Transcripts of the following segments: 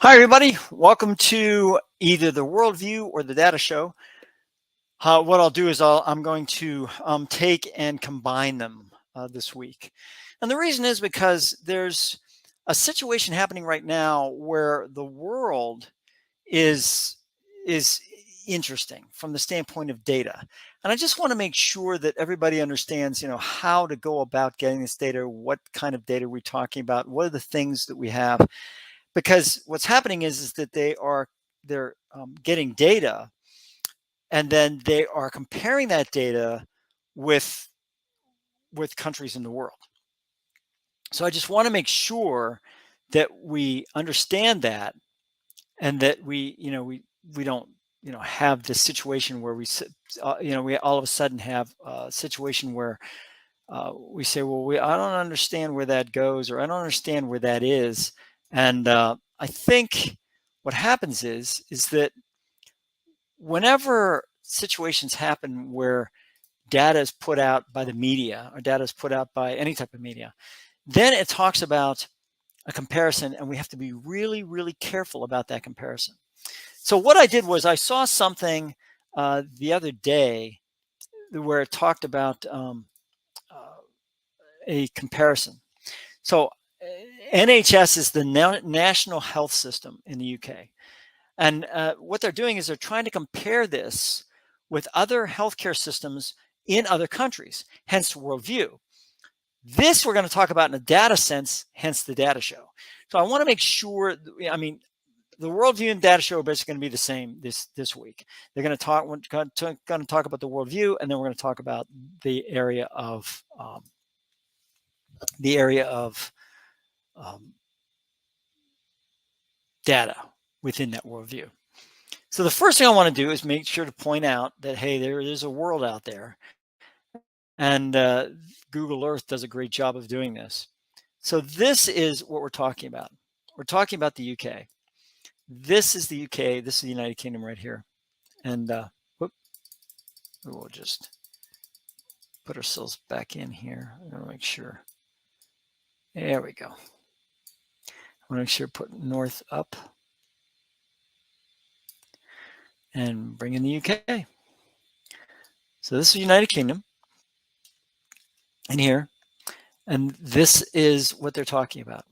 Hi, everybody. Welcome to either the Worldview or the Data Show. What I'll do is I'm going to take and combine them this week. And the reason is because there's a situation happening right now where the world is is interesting from the standpoint of data. And I just want to make sure that everybody understands, how to go about getting this data, what kind of data we're talking about, what are the things that we have, because what's happening is that they're getting data, and then they are comparing that data with countries in the world. So I just want to make sure that we understand that, and that we don't have this situation where we all of a sudden have a situation where we say, well, I don't understand where that goes, or I don't understand where that is. And I think what happens is that whenever situations happen where data is put out by the media, or data is put out by any type of media, then it talks about a comparison, and we have to be really, really careful about that comparison. So what I did was I saw something the other day where it talked about a comparison. So NHS is the National Health System in the UK. And what they're doing is they're trying to compare this with other healthcare systems in other countries, hence worldview. This we're going to talk about in a data sense, hence the data show. So I want to make sure, the worldview and data show are basically going to be the same this week. We're going to talk about the worldview, and then we're going to talk about the area of data within that worldview. So the first thing I want to do is make sure to point out that, hey, there is a world out there, and Google Earth does a great job of doing this. So this is what we're talking about. We're talking about the UK. This is the UK. This is the United Kingdom right here. And we'll just put ourselves back in here. I'm going to make sure. There we go. I want to make sure put north up and bring in the UK. So this is the United Kingdom in here, and this is what they're talking about.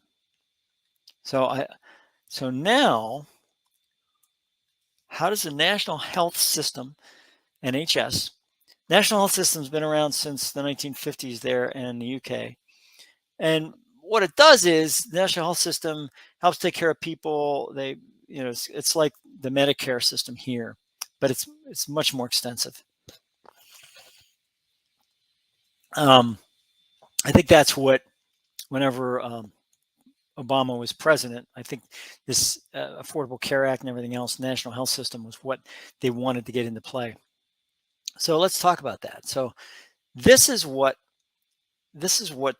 So now, how does the National Health System, NHS, National Health System has been around since the 1950s there in the UK. And what it does is the National Health System helps take care of people. It's like the Medicare system here, but it's much more extensive. I think that's what, whenever Obama was president, I think this Affordable Care Act and everything else, National Health System, was what they wanted to get into play. So let's talk about that. So this is what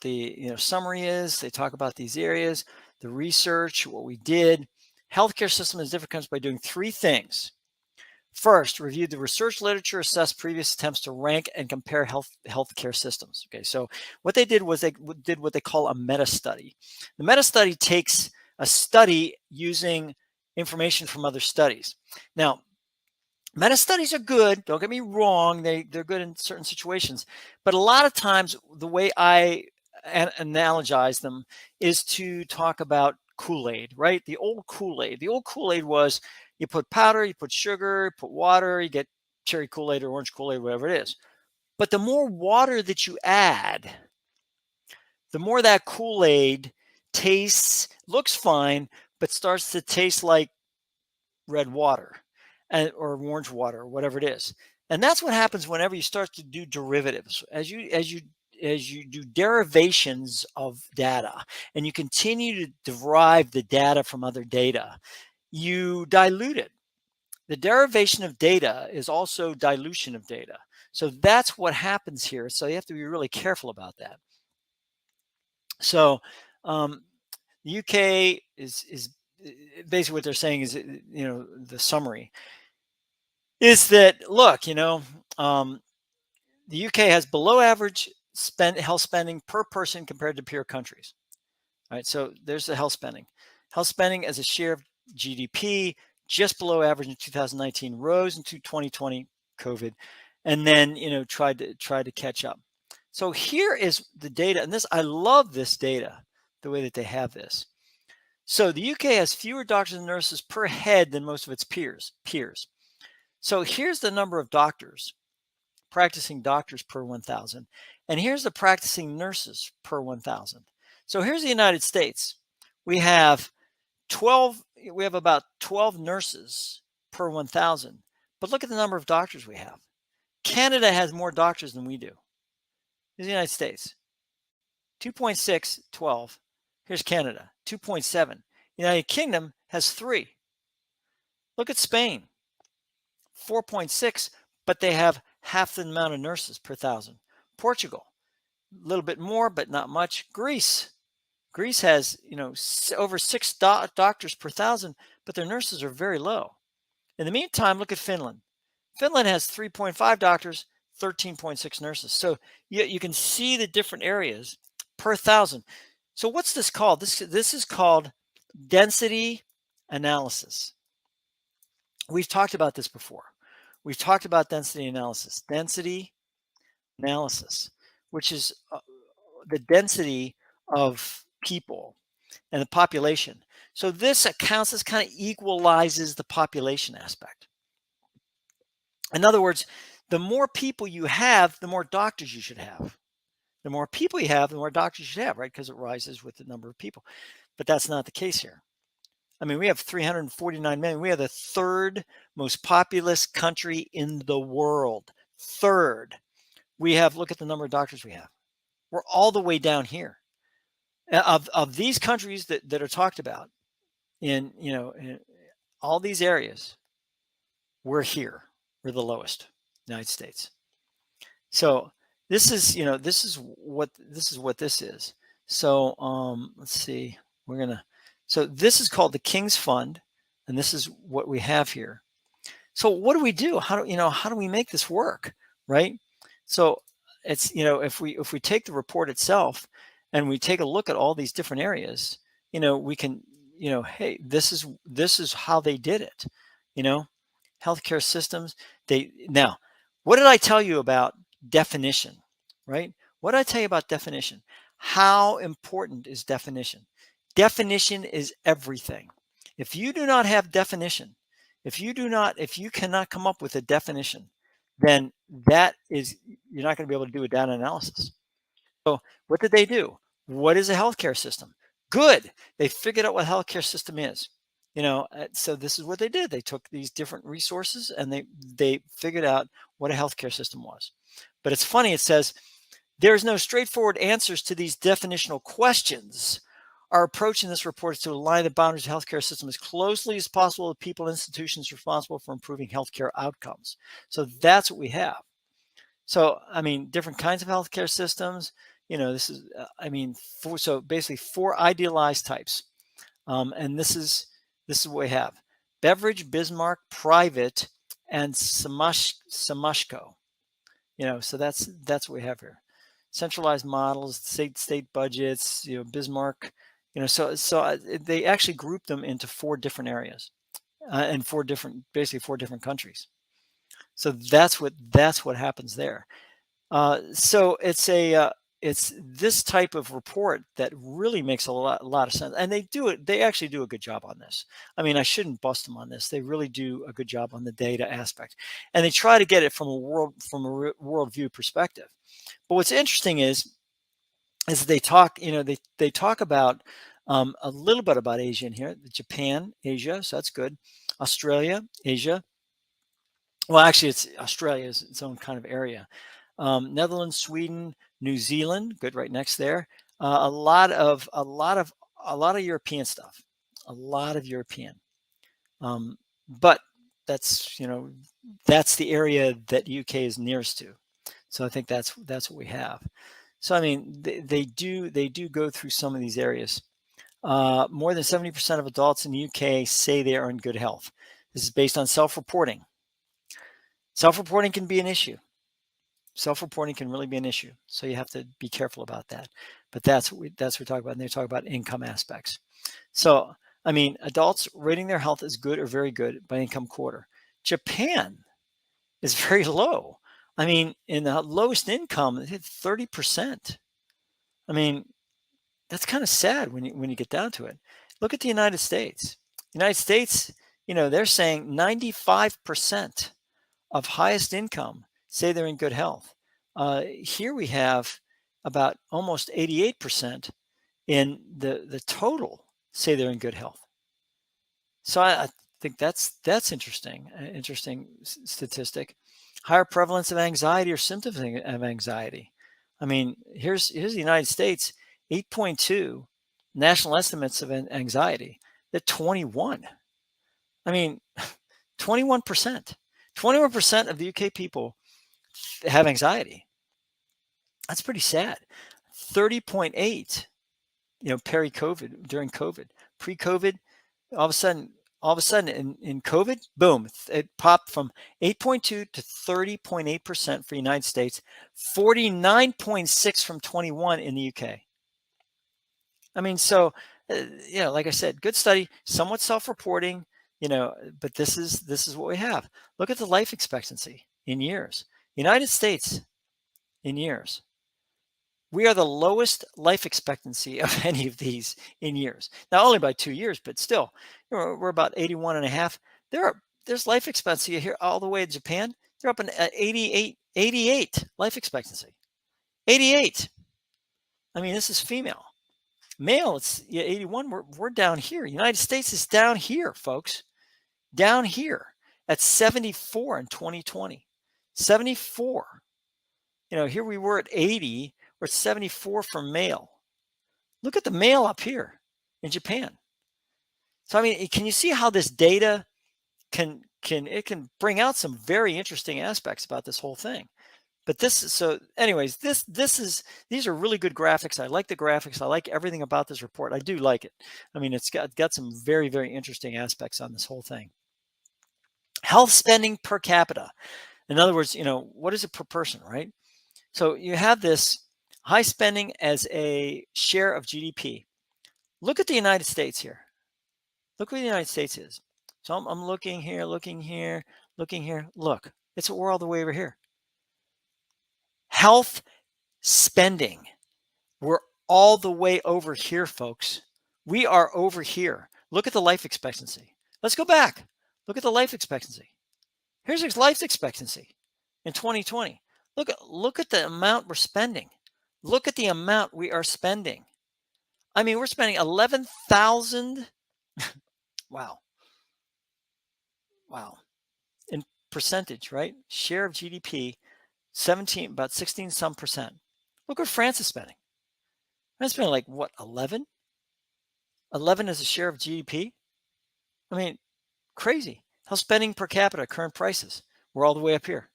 the summary is. They talk about these areas, the research, what we did. Healthcare system is different countries by doing three things. First, reviewed the research literature, assessed previous attempts to rank and compare healthcare systems. Okay, so what they did was they did what they call a meta study. The meta study takes a study using information from other studies. Now, meta studies are good. Don't get me wrong; they're good in certain situations. But a lot of times, the way I analogize them is to talk about Kool-Aid, right? The old Kool-Aid. The old Kool-Aid was, you put powder, you put sugar, you put water, you get cherry Kool-Aid or orange Kool-Aid, whatever it is. But the more water that you add, the more that Kool-Aid tastes, looks fine, but starts to taste like red water or orange water or whatever it is. And that's what happens whenever you start to do derivatives. As you do derivations of data, and you continue to derive the data from other data, you dilute it. The derivation of data is also dilution of data. So that's what happens here. So you have to be really careful about that. So the UK is basically what they're saying is, the summary is that, look, the UK has below average health spending per person compared to peer countries. All right, so there's the health spending. Health spending as a share of GDP just below average in 2019, rose into 2020 COVID, and then tried to catch up. So here is the data, and I love this data, the way that they have this. So the UK has fewer doctors and nurses per head than most of its peers. So here's the number of practicing doctors per 1,000, and here's the practicing nurses per 1,000. So here's the United States. We have about 12 nurses per 1,000, but look at the number of doctors we have. Canada has more doctors than we do. Here's the United States, 2.6, 12. Here's Canada, 2.7. United Kingdom has 3. Look at Spain, 4.6, but they have half the amount of nurses per 1,000. Portugal, a little bit more, but not much. Greece has, over 6 doctors per 1,000, but their nurses are very low. In the meantime, look at Finland. Finland has 3.5 doctors, 13.6 nurses. So you can see the different areas per 1,000. So what's this called? This is called density analysis. We've talked about this before. We've talked about density analysis. Density analysis, which is the density of people and the population. So this kind of equalizes the population aspect. In other words, the more people you have, the more doctors you should have. The more people you have, the more doctors you should have, right? Because it rises with the number of people. But that's not the case here. I mean, we have 349 million. We are the third most populous country in the world. Third. Look at the number of doctors we have. We're all the way down here. Of these countries that are talked about in all these areas, we're here. We're the lowest, United States. So this is what this is. So let's see. So this is called the King's Fund, and this is what we have here. So what do we do? How do we make this work, right? So it's if we take the report itself and we take a look at all these different areas, we can hey, this is how they did it. Healthcare systems. Now, what did I tell you about definition, right? What did I tell you about definition? How important is definition? Definition is everything. If you do not have definition, if you cannot come up with a definition, then you're not going to be able to do a data analysis. So what did they do? What is a healthcare system? Good. They figured out what a healthcare system is. So this is what they did. They took these different resources and they figured out what a healthcare system was. But it's funny, it says, there's no straightforward answers to these definitional questions. Our approach in this report is to align the boundaries of the healthcare system as closely as possible with people and institutions responsible for improving healthcare outcomes. So that's what we have. So, I mean, different kinds of healthcare systems, this is, so basically 4 idealized types. And this is what we have: Beveridge, Bismarck, Private, and Samashko. So that's what we have here. Centralized models, state budgets, Bismarck, so they actually group them into 4 different areas, and 4 different countries. So that's what happens there. So it's this type of report that really makes a lot of sense, and they actually do a good job on this. I mean, I shouldn't bust them on this. They really do a good job on the data aspect, and they try to get it from a worldview perspective. But what's interesting is they talk about a little bit about Asia in here. Japan, Asia, so that's good. Australia, Asia. Well, actually, Australia is its own kind of area. Netherlands, Sweden, New Zealand, good, right next there. A lot of European stuff, a lot of European. But that's the area that UK is nearest to. So I think that's what we have. So I mean, they do go through some of these areas. More than 70% of adults in the UK say they are in good health. This is based on self-reporting. Self-reporting can be an issue. Self-reporting can really be an issue. So you have to be careful about that. But that's what we talk about. And they talk about income aspects. So I mean, adults rating their health as good or very good by income quarter. Japan is very low. I mean, in the lowest income, it hit 30%. I mean, that's kind of sad when you get down to it. Look at the United States. United States, they're saying 95% of highest income say they're in good health. Here we have about almost 88% in the total say they're in good health. So I think that's interesting. Interesting statistic. Higher prevalence of anxiety or symptoms of anxiety. I mean, here's the United States, 8.2 national estimates of anxiety. They're 21. I mean, 21%. 21% of the UK people have anxiety. That's pretty sad. 30.8, peri-COVID, during COVID. Pre-COVID, all of a sudden in COVID, boom, it popped from 8.2 to 30.8% for the United States, 49.6 from 21 in the UK. I mean, so, like I said, good study, somewhat self-reporting, but this is what we have. Look at the life expectancy in years. United States in years. We are the lowest life expectancy of any of these in years. Not only by 2 years, but still, we're about 81 and a half. There's life expectancy here all the way to Japan. They're up in 88 life expectancy. 88. I mean, this is female. Male, it's 81. We're down here. United States is down here, folks. Down here at 74 in 2020. 74. Here we were at 80. We're at 74 for male. Look at the male up here in Japan. So, I mean, can you see how this data can bring out some very interesting aspects about this whole thing? But anyways, these are really good graphics. I like the graphics. I like everything about this report. I do like it. I mean, it's got some very, very interesting aspects on this whole thing. Health spending per capita. In other words, what is it per person, right? So you have this high spending as a share of GDP. Look at the United States here. Look where the United States is. So I'm looking here, looking here, looking here. Look, we're all the way over here. Health spending. We're all the way over here, folks. We are over here. Look at the life expectancy. Let's go back. Look at the life expectancy. Here's life expectancy in 2020. Look at the amount we're spending. Look at the amount we are spending. I mean, we're spending 11,000. Wow. In percentage, right? Share of GDP, about 16 some percent. Look what France is spending. France is spending like what, 11? 11 as a share of GDP? I mean, crazy. How spending per capita, current prices. We're all the way up here.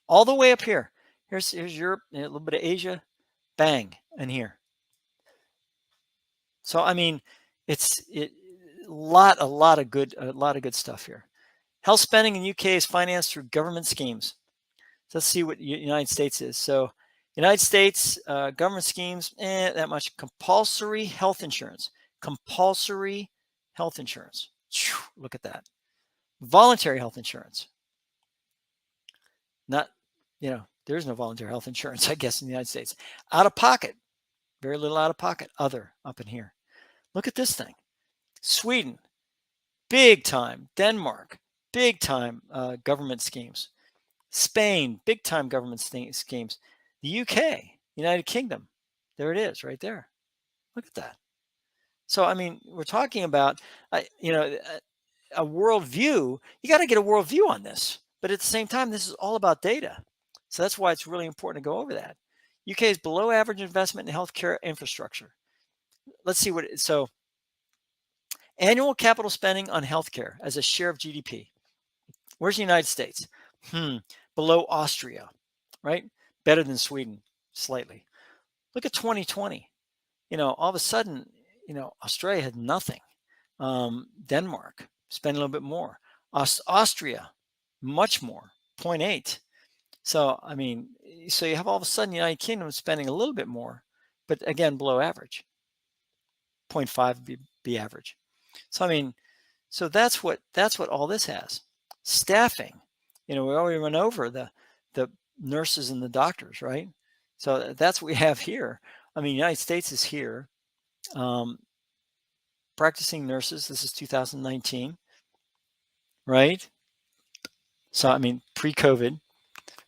All the way up here. Here's Europe, a little bit of Asia, bang, and here. So I mean, it's a lot of good stuff here. Health spending in UK is financed through government schemes. So let's see what United States is. So United States government schemes, that much. Compulsory health insurance. Compulsory health insurance. Look at that. Voluntary health insurance. Not, there's no voluntary health insurance, I guess, in the United States. Out of pocket. Very little out of pocket. Other up in here. Look at this thing. Sweden, big time. Denmark, big time government schemes. Spain, big time government schemes. The UK, United Kingdom, there it is right there. Look at that. So, I mean, we're talking about, a worldview. You got to get a worldview on this. But at the same time, this is all about data. So that's why it's really important to go over that. UK is below average investment in healthcare infrastructure. Let's see so annual capital spending on healthcare as a share of GDP. Where's the United States? Below Austria, right? Better than Sweden, slightly. Look at 2020. All of a sudden, Australia had nothing. Denmark spent a little bit more. Austria, much more, 0.8. So, I mean, so you have all of a sudden United Kingdom spending a little bit more, but again, below average. 0.5 would be average. So I mean, so that's what all this has. Staffing. We already went over the nurses and the doctors, right? So that's what we have here. I mean, United States is here. Practicing nurses. This is 2019, right? So I mean, pre-COVID.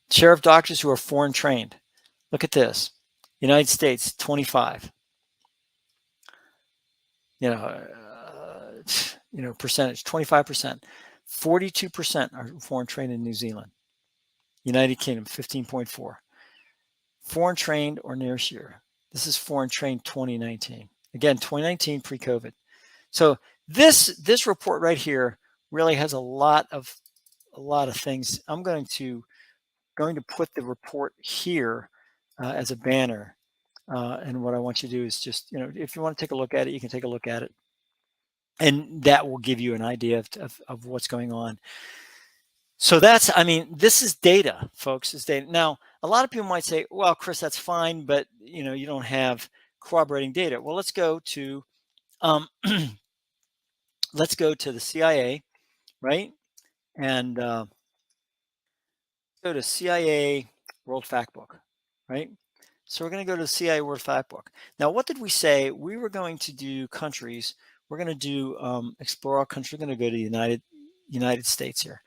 Share of doctors who are foreign trained. Look at this. United States, 25. Percentage, 25%. 42% are foreign trained in New Zealand. United Kingdom, 15.4. Foreign trained or near shear. This is foreign trained 2019. Again, 2019 pre-COVID. So this report right here really has a lot of things. I'm going to put the report here as a banner. And what I want you to do is just, if you want to take a look at it, you can take a look at it. And that will give you an idea of what's going on. So this is data, folks. Is data. Now, a lot of people might say, well, Chris, that's fine, but you don't have corroborating data. Well, let's go to let's go to the CIA, right? And go to CIA World Factbook, right? So we're going to go to the CIA World Factbook. Now, what did we say? We were going to do countries. We're going to do explore our country. We're going to go to the United States here.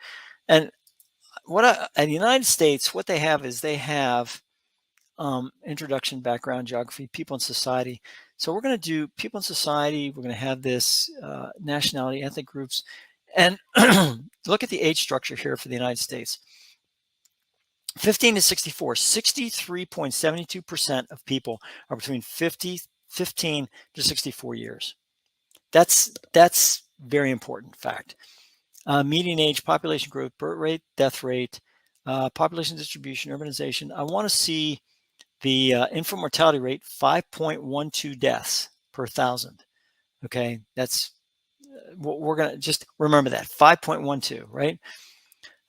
And in the United States, what they have is they have introduction, background, geography, people and society. So we're going to do people and society. We're going to have this nationality, ethnic groups. And look at the age structure here for the United States. 15 to 64, 63.72% of people are between 15 to 64 years. That's very important fact. Median age, population growth, birth rate, death rate, population distribution, urbanization. I want to see the infant mortality rate, 5.12 deaths per thousand. Okay, that's we're going to just remember that, 5.12, right?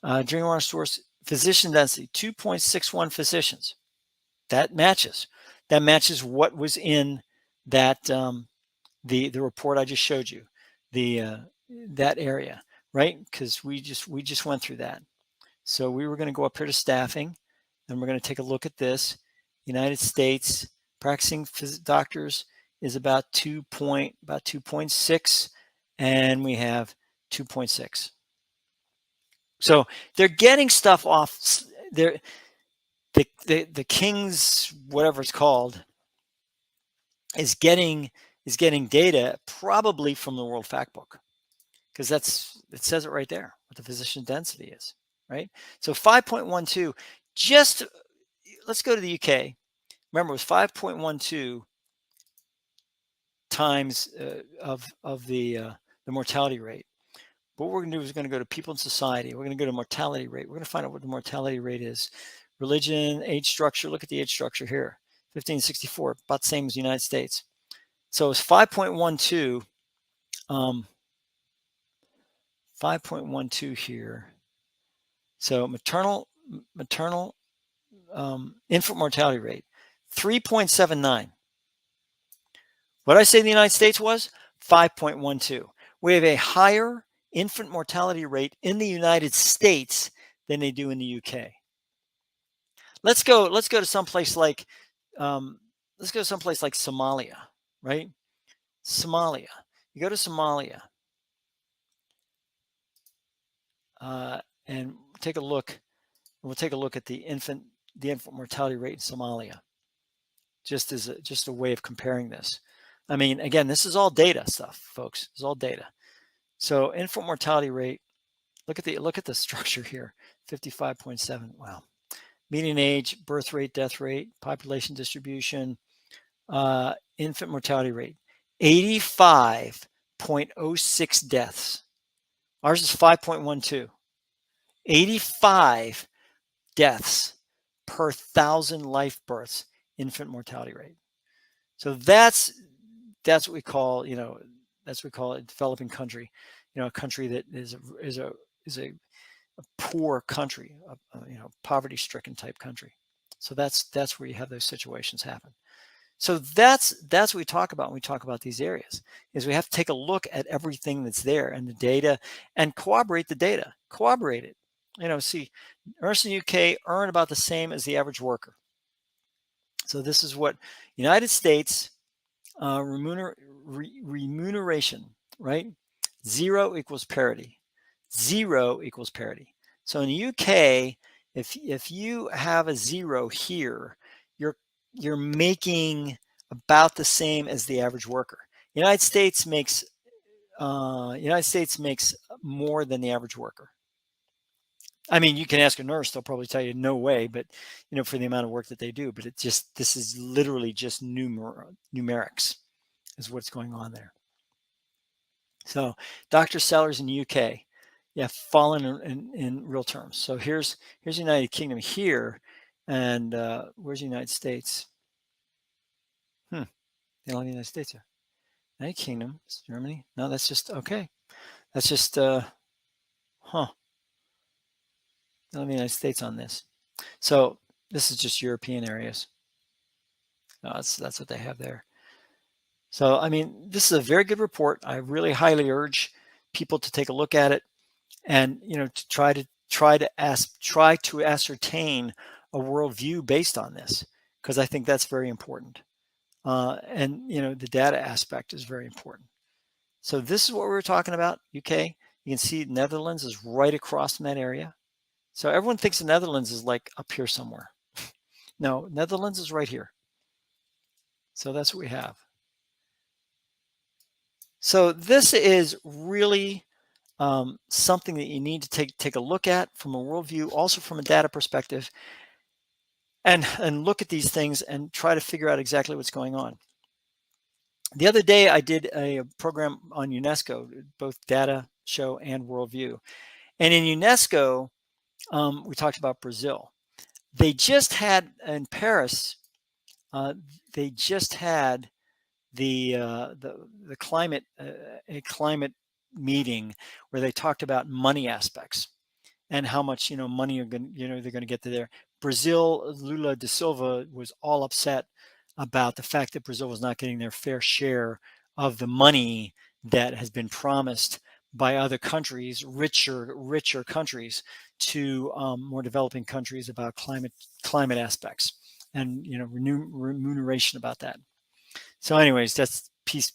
Drinking water source, physician density, 2.61 physicians. That matches. That matches what was in that the report I just showed you, that area, right? Because we just went through that. So we were going to go up here to staffing, and we're going to take a look at this. United States practicing doctors is about 2.6, and we have 2.6. So they're getting stuff off. The King's, whatever it's called, is getting data probably from the World Factbook, because it says it right there what the physician density is, right? So 5.12. Just let's go to the UK. Remember, it was 5.12 times of the mortality rate. What we're going to do is we're going to go to people and society. We're going to go to mortality rate. We're going to find out what the mortality rate is. Religion, age structure. Look at the age structure here. 15 to 64, about the same as the United States. So it's 5.12. 5.12 here. So maternal infant mortality rate, 3.79. What I say in the United States was 5.12. We have a higher infant mortality rate in the United States than they do in the UK. Let's go to someplace like Somalia, right? Somalia. You go to Somalia and take a look. We'll take a look at the infant mortality rate in Somalia, just as a way of comparing this. I mean, again, this is all data stuff, folks. It's all data. So infant mortality rate. Look at the structure here. 55.7. Wow. Median age, birth rate, death rate, population distribution, infant mortality rate, 85.06 deaths. Ours is 5.12. 85 deaths per 1,000 life births, infant mortality rate. So that's what we call, that's what we call a developing country, a country that is a poor country, poverty-stricken type country. So that's where you have those situations happen. So that's what we talk about when we talk about these areas, is we have to take a look at everything that's there and the data and corroborate the data, corroborate it. See, earners in the UK earn about the same as the average worker. So this is what United States remuneration, right? 0 equals parity. 0 equals parity. So in the UK, if you have a 0 here, you're making about the same as the average worker. United States makes more than the average worker. I mean, you can ask a nurse; they'll probably tell you no way, but for the amount of work that they do. But this is literally just numerics is what's going on there. So doctor salaries in the UK, yeah, fallen in real terms. So here's the United Kingdom here, and where's the United States? They don't have the United States here. United Kingdom, Germany. No, that's just okay. That's just They don't have the United States on this. So this is just European areas. No, that's what they have there. So I mean, this is a very good report. I really highly urge people to take a look at it, and to try to ascertain a worldview based on this, because I think that's very important. And the data aspect is very important. So this is what we were talking about. UK. You can see Netherlands is right across from that area. So everyone thinks the Netherlands is like up here somewhere. No, Netherlands is right here. So that's what we have. So this is really something that you need to take a look at from a worldview, also from a data perspective, and look at these things and try to figure out exactly what's going on. The other day, I did a program on UNESCO, both data show and worldview. And in UNESCO, we talked about Brazil. They just had in Paris. They just had the climate a climate meeting where they talked about money aspects and how much money they're going to get to there. Brazil, Lula da Silva was all upset about the fact that Brazil was not getting their fair share of the money that has been promised by other countries, richer countries, to more developing countries about climate aspects and remuneration about that. So, anyways, that's piece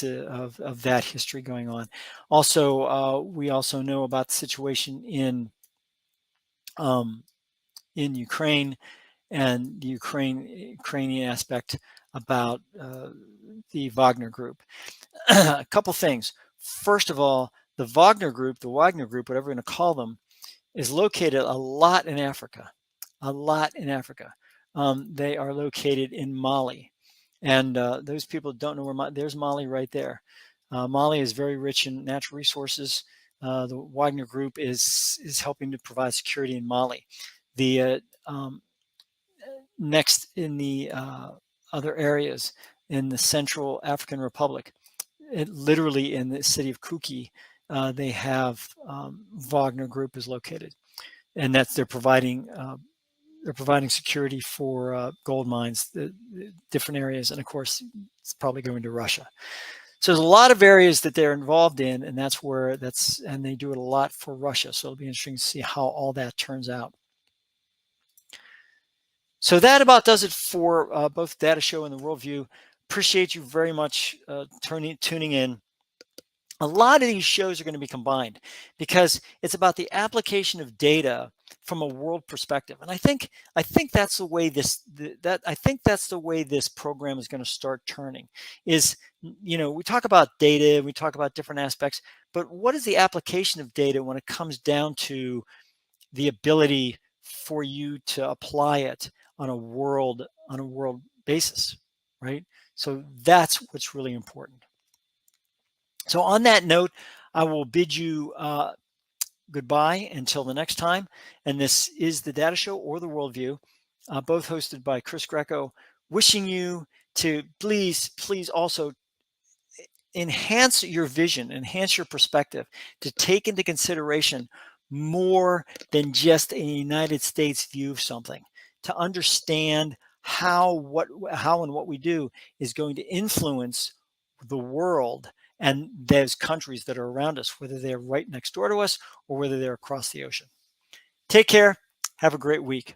of that history going on. Also, we also know about the situation in Ukraine and the Ukrainian aspect about the Wagner Group. A couple things. First of all, the Wagner Group, whatever we're going to call them, is located a lot in Africa. They are located in Mali. And those people don't know where there's Mali right there. Mali is very rich in natural resources. The Wagner Group is helping to provide security in Mali. The next in the other areas in the Central African Republic, literally in the city of Kuki, they have Wagner Group is located, and they're providing security for gold mines, the different areas, and of course, it's probably going to Russia. So there's a lot of areas that they're involved in, and and they do it a lot for Russia. So it'll be interesting to see how all that turns out. So that about does it for both Data Show and the Worldview. Appreciate you very much tuning in. A lot of these shows are going to be combined because it's about the application of data from a world perspective, and I think that's the way this program is going to start turning. Is we talk about data, we talk about different aspects, but what is the application of data when it comes down to the ability for you to apply it on a world basis, right? So that's what's really important. So on that note, I will bid you goodbye until the next time. And this is the Data Show or the Worldview, both hosted by Chris Greco. Wishing you to please also enhance your vision, enhance your perspective, to take into consideration more than just a United States view of something, to understand how and what we do is going to influence the world and those countries that are around us, whether they're right next door to us or whether they're across the ocean. Take care. Have a great week.